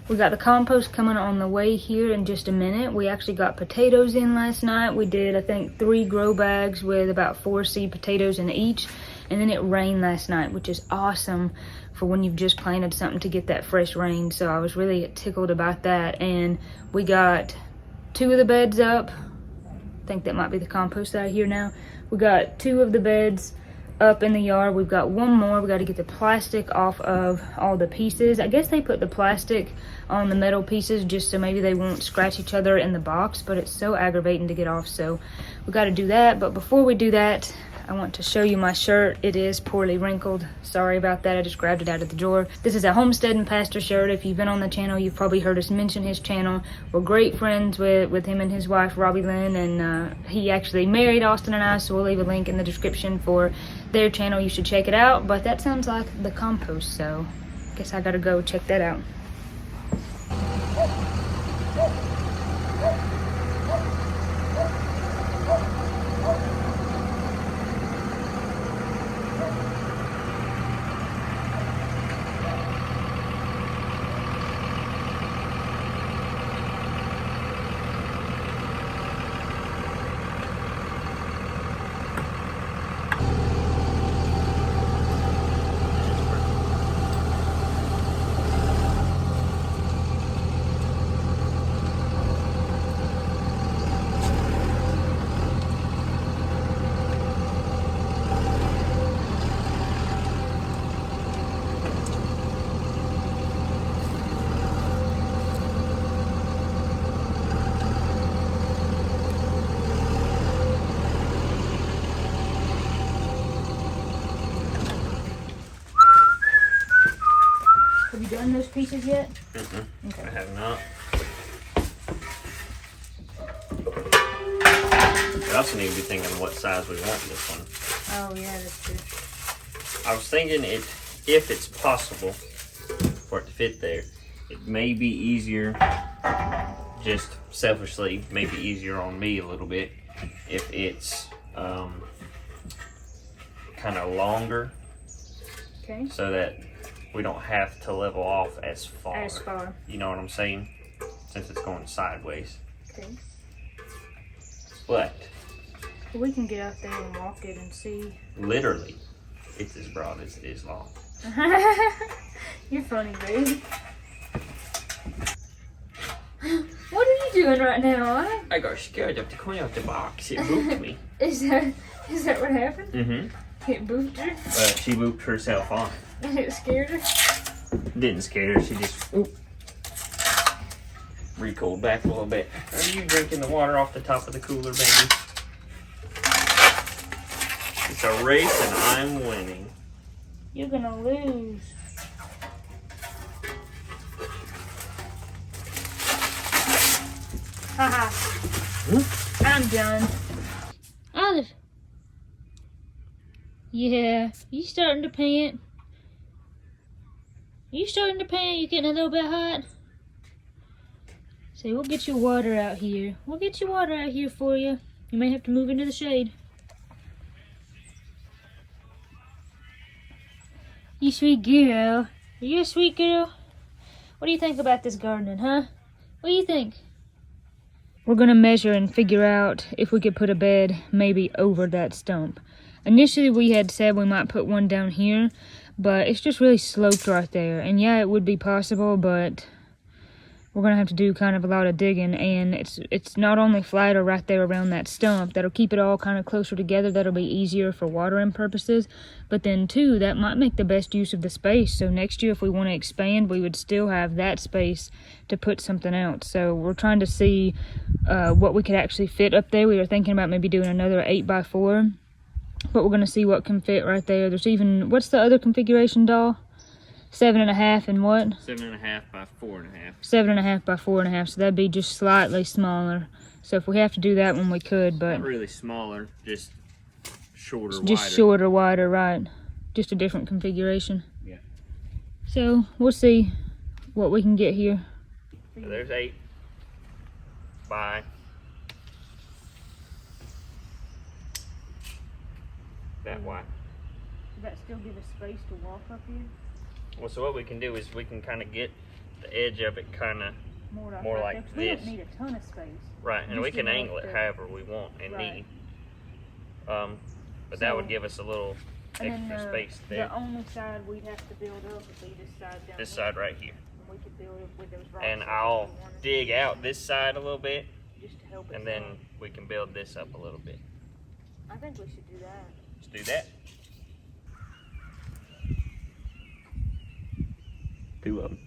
We got the compost coming on the way here in just a minute. We actually got potatoes in last night. We did, I think, 3 grow bags with about 4 seed potatoes in each. And then it rained last night, which is awesome for when you've just planted something to get that fresh rain. So I was really tickled about that. And we got 2 of the beds up. I think that might be the compost out here now. We got 2 of the beds up in the yard. We've got 1 more. We got to get the plastic off of all the pieces. I guess they put the plastic on the metal pieces just so maybe they won't scratch each other in the box, but it's so aggravating to get off, so we got to do that. But before we do that, I want to show you my shirt. It is poorly wrinkled. Sorry about that. I just grabbed it out of the drawer. This is a Homesteading pastor shirt. If you've been on the channel, you've probably heard us mention his channel. We're great friends with him and his wife, Robbie Lynn, and he actually married Austin and I, so we'll leave a link in the description for their channel. You should check it out. But that sounds like the compost, so I guess I gotta go check that out. Have you done those pieces yet? Okay. I have not. We also need to be thinking what size we want this one. Oh yeah, that's true. I was thinking if it's possible for it to fit there, it may be easier, just selfishly, maybe easier on me a little bit if it's kind of longer. Okay. So that we don't have to level off as far. As far. You know what I'm saying? Since it's going sideways. Okay. But We can get out there and walk it and see. literally, it's as broad as it is long. You're funny, babe. What are you doing right now, huh? I got scared of the coin out the box. It booped me. Is that what happened? Mm-hmm. It booped her? She booped herself on. And it scared her? Didn't scare her. She just recoiled back a little bit. Are you drinking the water off the top of the cooler, baby? It's a race and I'm winning. You're gonna lose. Haha. I'm done. Olive. Yeah, you starting to pant? You starting to pant? You getting a little bit hot? Say, we'll get your water out here. We'll get your water out here for you. You may have to move into the shade. You sweet girl. Are you a sweet girl? What do you think about this gardening, huh? What do you think? We're gonna measure and figure out if we could put a bed maybe over that stump. Initially we had said we might put one down here, but it's just really sloped right there. And yeah, it would be possible, but we're gonna have to do kind of a lot of digging, and it's not only flatter right there around that stump, that'll keep it all kind of closer together, that'll be easier for watering purposes, but then too, that might make the best use of the space. So next year if we want to expand, we would still have that space to put something else. So we're trying to see what we could actually fit up there. We were thinking about maybe doing another 8x4, but we're gonna see what can fit right there. There's even, what's the other configuration, doll? 7.5 and what? 7.5 by 4.5. 7.5 by 4.5, so that'd be just slightly smaller. So if we have to do that one, we could, but Not really smaller, just shorter, just wider. shorter, wider, right? Just a different configuration. Yeah. So we'll see what we can get here. So there's 8 by that wide. Does that still give us space to walk up here? Well, so what we can do is we can kind of get the edge of it kind of more like We this. don't need a ton of space. Right, and Just we can enough angle it to- however we want and Right. need. But that would So- give us a little And then extra space there. the only side we'd have to build up would be this side down This here. side right here. And we could build it with those rocks. And if I'll we wanted, dig out this side a little bit, just to help it and then out. we can build this up a little bit. I think we should do that. Let's do that. 2 of them.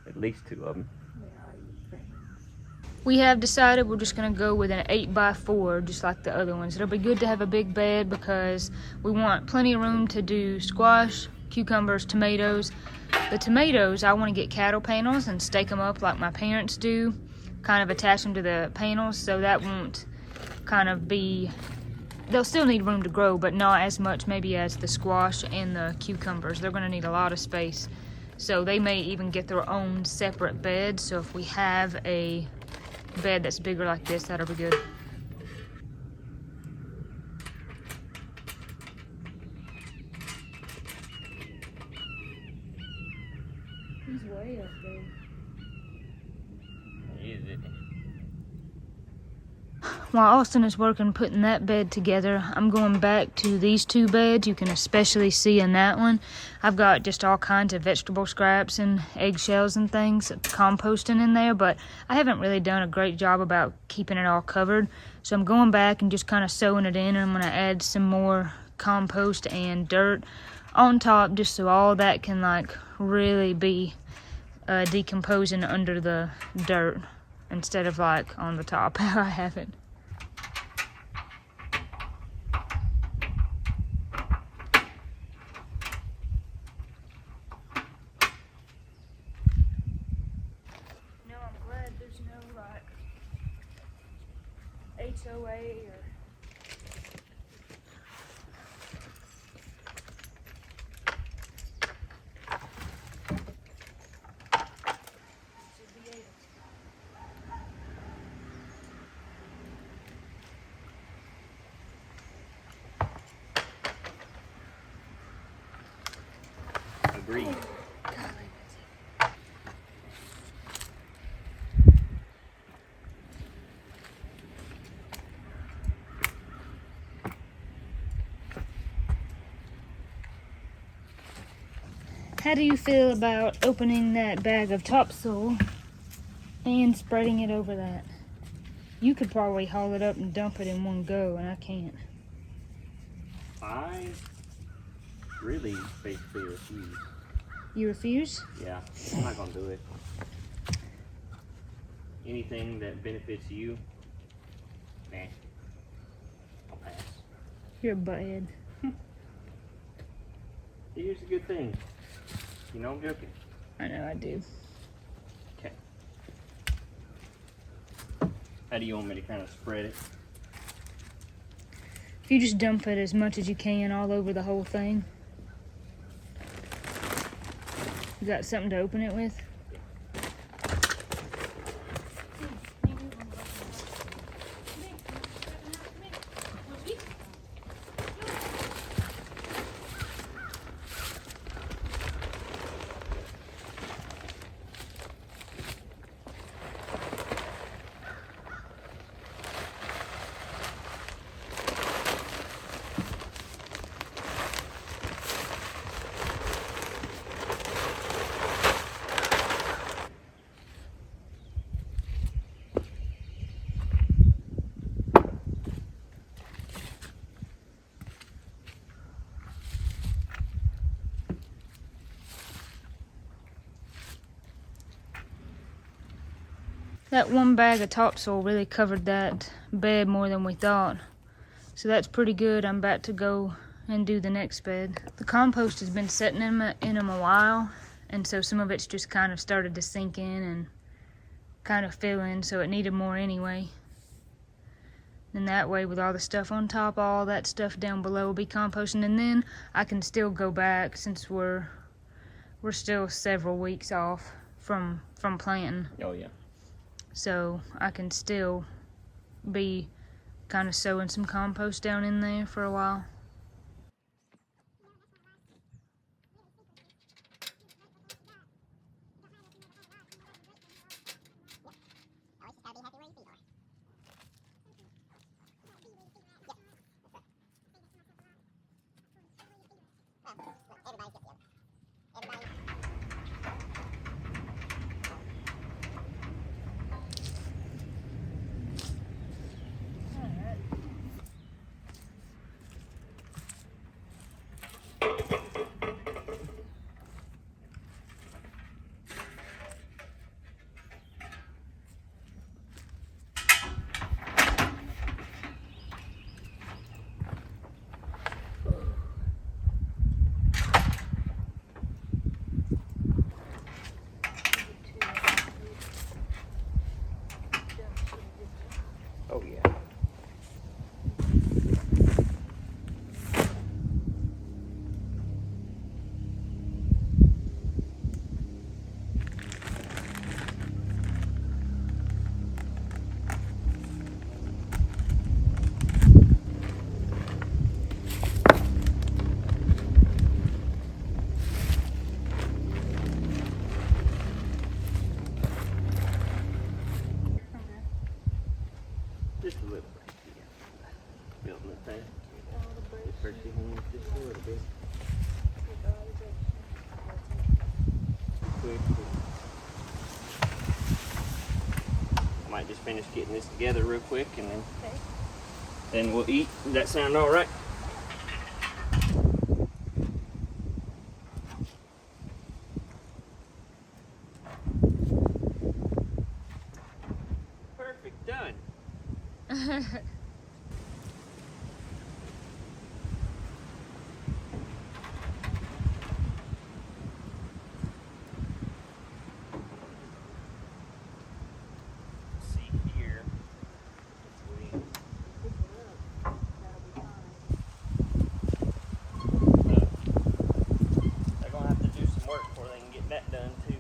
At least 2 of them. We have decided we're just gonna go with an 8x4, just like the other ones. It'll be good to have a big bed because we want plenty of room to do squash, cucumbers, tomatoes. The tomatoes, I want to get cattle panels and stake them up like my parents do, kind of attach them to the panels, so that won't kind of be, they'll still need room to grow, but not as much maybe as the squash and the cucumbers. They're gonna need a lot of space. So they may even get their own separate bed, so if we have a bed that's bigger like this, that'll be good. He's way up there. Is it? While Austin is working putting that bed together, I'm going back to these 2 beds. You can especially see in that one, I've got just all kinds of vegetable scraps and eggshells and things, composting in there, but I haven't really done a great job about keeping it all covered. So I'm going back and just kind of sewing it in, and I'm going to add some more compost and dirt on top, just so all that can like really be decomposing under the dirt instead of like on the top how I have it. No, I'm glad there's no like HOA or Agreed. How do you feel about opening that bag of topsoil and spreading it over that? You could probably haul it up and dump it in one go, and I can't. I really basically refuse. You refuse? Yeah, I'm not gonna do it. Anything that benefits you, nah, I'll pass. You're a butthead. Here's a good thing. You know I'm joking. I know I do. Okay. How do you want me to kind of spread it? If you just dump it as much as you can all over the whole thing. You got something to open it with? That one bag of topsoil really covered that bed more than we thought. So that's pretty good. I'm about to go and do the next bed. The compost has been sitting in them a while, and so some of it's just kind of started to sink in and kind of fill in, so it needed more anyway. And that way, with all the stuff on top, all that stuff down below will be composting, and then I can still go back since we're still several weeks off from planting. Oh yeah. So I can still be kind of sowing some compost down in there for a while. quick. I might just finish getting this together real quick and then we'll eat. Does that sound all right? Perfect, done. That done too.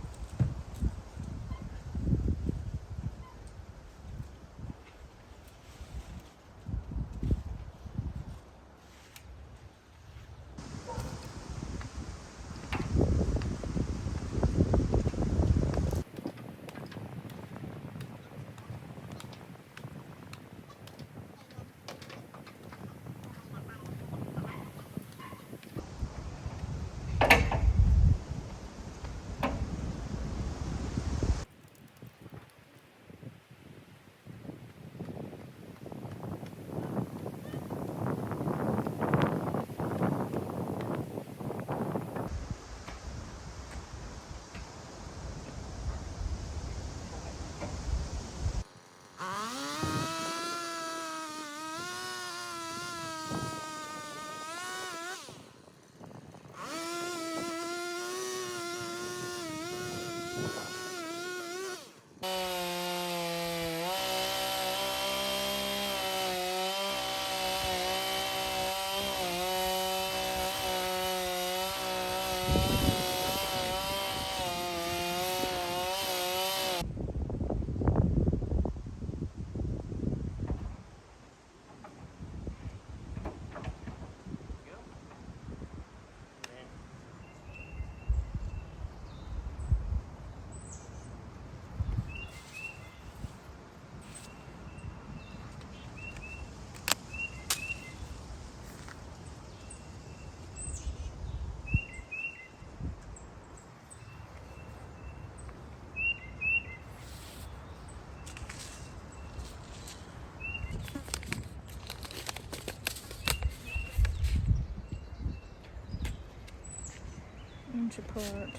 Inch apart.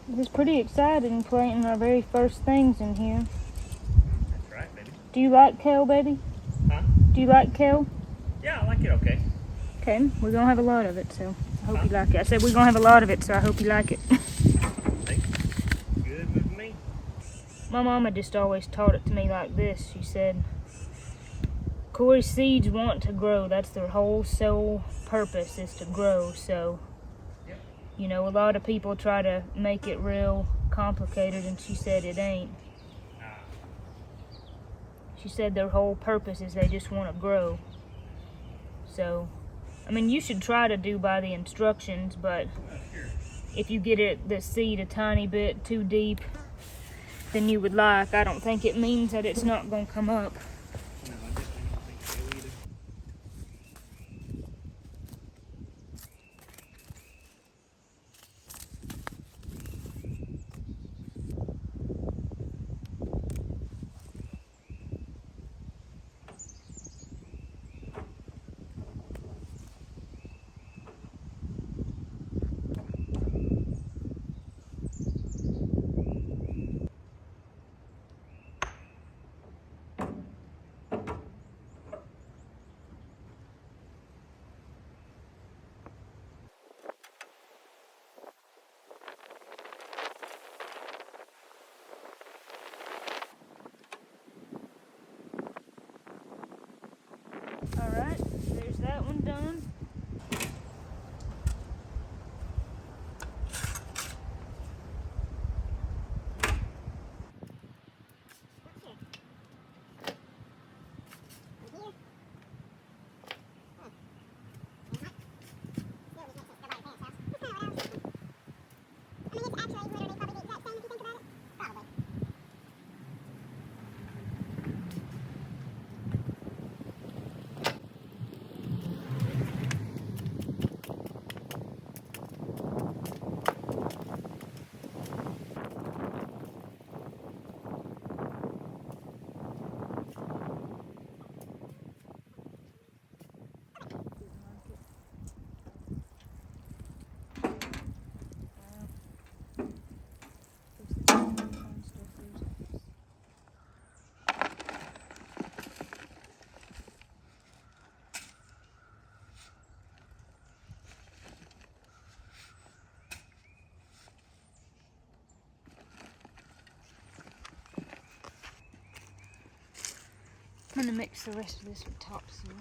It was pretty exciting planting our very first things in here. That's right, baby. Do you like kale, baby? Huh? Do you like kale? Yeah, I like it okay. Okay, we're gonna have a lot of it, so I hope you like it. I said we're gonna have a lot of it, so I hope you like it. Good with me. My mama just always taught it to me like this. She said, Corey's seeds want to grow. That's their whole sole purpose, is to grow. So, you know, a lot of people try to make it real complicated, and she said it ain't. She said their whole purpose is they just want to grow. So, I mean, you should try to do by the instructions, but if you get the seed a tiny bit too deep than you would like, I don't think it means that it's not going to come up. No, I definitely don't think so either. Alright, there's that one done. I'm gonna mix the rest of this with topsoil.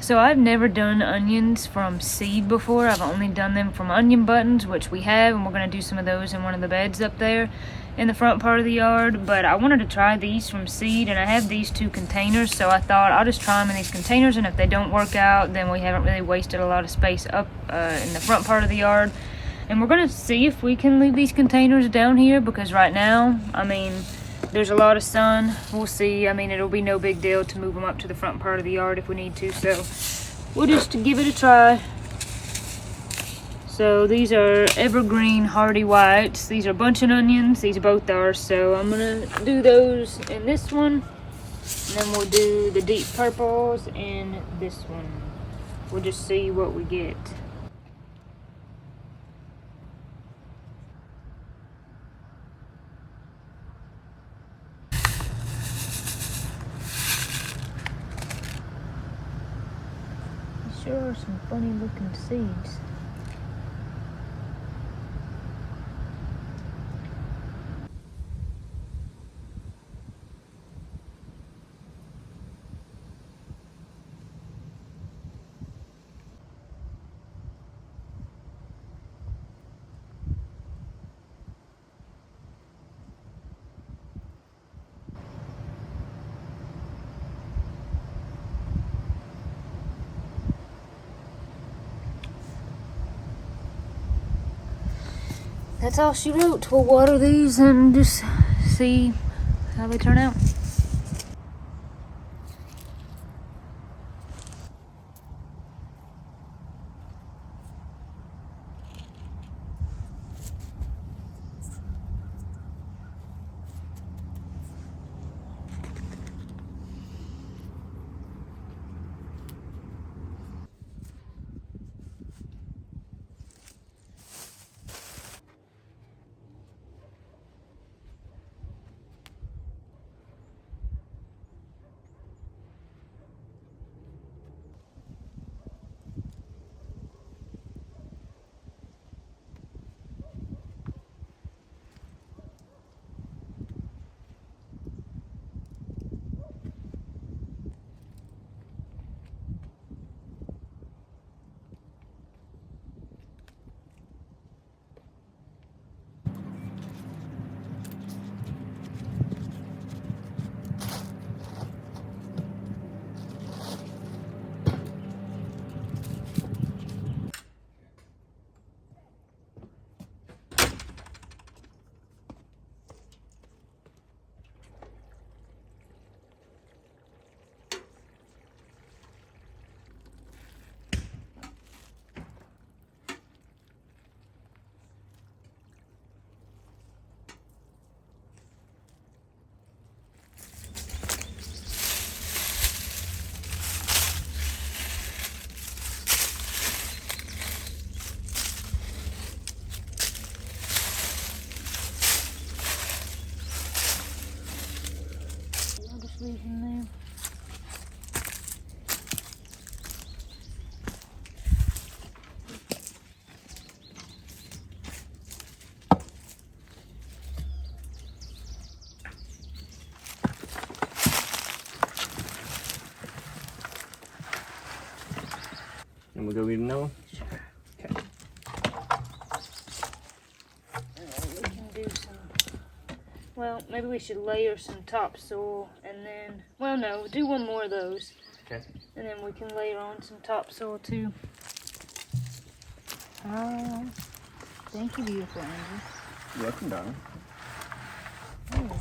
So I've never done onions from seed before. I've only done them from onion buttons, which we have, and we're gonna do some of those in one of the beds up there in the front part of the yard. But I wanted to try these from seed, and I have these 2 containers, so I thought I'll just try them in these containers, and if they don't work out, then we haven't really wasted a lot of space up in the front part of the yard. And we're gonna see if we can leave these containers down here, because right now, I mean, there's a lot of sun. We'll see. I mean, it'll be no big deal to move them up to the front part of the yard if we need to. So we'll just give it a try. So these are evergreen hardy whites. These are buncheon onions. These are both ours. So I'm gonna do those in this one. And then we'll do the deep purples in this one. We'll just see what we get. Sure are some funny looking seeds. That's all she wrote. We'll water these and just see how they turn out. Leave them there. And we'll go get another one? Sure. Okay. We can do some. Well, maybe we should layer some topsoil and then, well, no, do one more of those. Okay. And then we can layer on some topsoil too. Oh, thank you, beautiful angel. You're welcome, darling. There we go.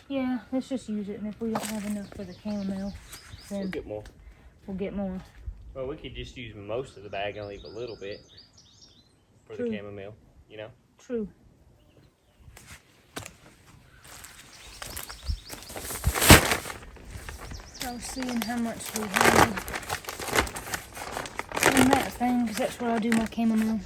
Yeah, let's just use it, and if we don't have enough for the chamomile, then We'll get more. we'll get more. Well, we could just use most of the bag and leave a little bit for True. the chamomile, you know? True. I was seeing how much we had in that thing, because that's where I do my chamomile.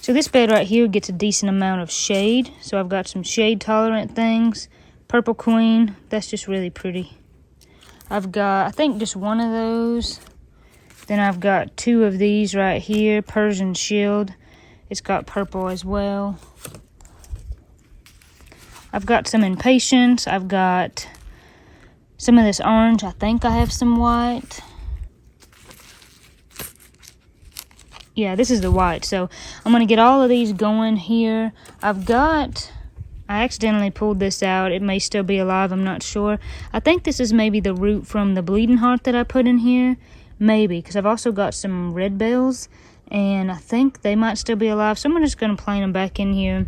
So this bed right here gets a decent amount of shade. So I've got some shade tolerant things. Purple Queen, that's just really pretty. I've got, I think, just one of those. Then I've got two of these right here, Persian Shield. It's got purple as well. I've got some Impatience. I've got some of this orange. I think I have some white. Yeah, this is the white. So I'm going to get all of these going here. I accidentally pulled this out. It may still be alive. I'm not sure. I think this is maybe the root from the bleeding heart that I put in here. Maybe, because I've also got some red bells. And I think they might still be alive. So I'm just going to plant them back in here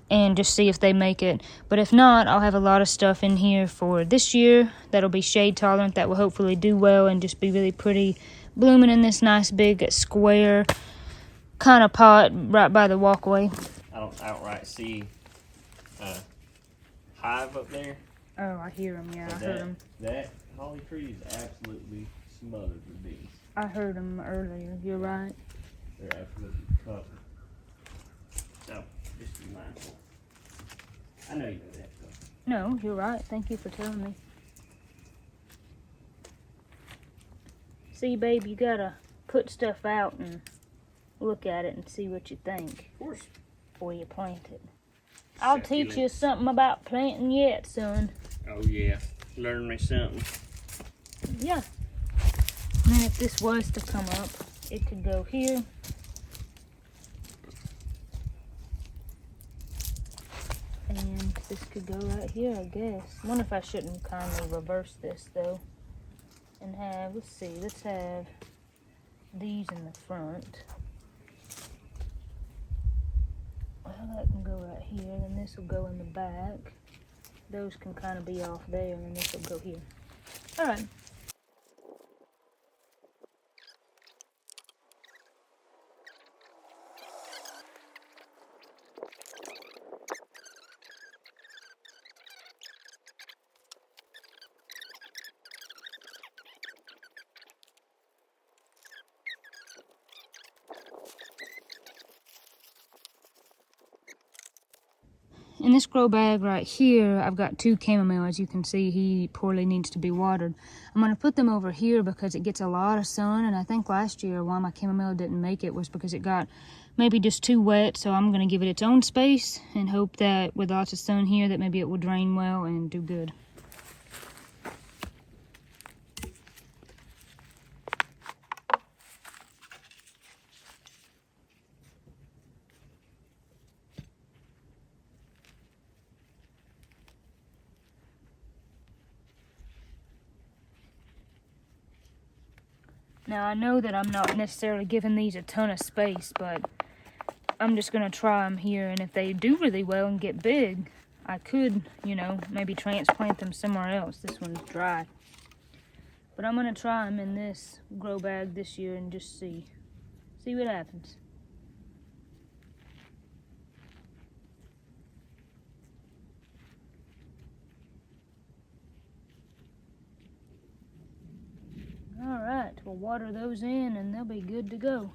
and just see if they make it. But if not, I'll have a lot of stuff in here for this year that'll be shade tolerant, that will hopefully do well and just be really pretty, blooming in this nice big square kind of pot right by the walkway. I don't outright see a hive up there. Oh, I hear them. Yeah, I heard them. That holly tree is absolutely smothered with bees. I heard them earlier. You're right. They're absolutely covered. So, just be mindful. I know you know that, though. No, you're right. Thank you for telling me. See, babe, you gotta put stuff out and look at it and see what you think. Of course. Before you plant it. I'll teach you something about planting yet, son. Oh, yeah. Learn me something. Yeah. And then if this was to come up, it could go here. And this could go right here, I guess. I wonder if I shouldn't kindly reverse this, though. And have, let's have these in the front. Well, that can go right here, and this will go in the back. Those can kind of be off there, and this will go here. All right. In this grow bag right here, I've got two chamomile. As you can see, he poorly needs to be watered. I'm going to put them over here because it gets a lot of sun, and I think last year why my chamomile didn't make it was because it got maybe just too wet. So I'm going to give it its own space and hope that with lots of sun here that maybe it will drain well and do good. Now, I know that I'm not necessarily giving these a ton of space, but I'm just going to try them here. And if they do really well and get big, I could, you know, maybe transplant them somewhere else. This one's dry. But I'm going to try them in this grow bag this year and just see what happens. All right, we'll water those in and they'll be good to go.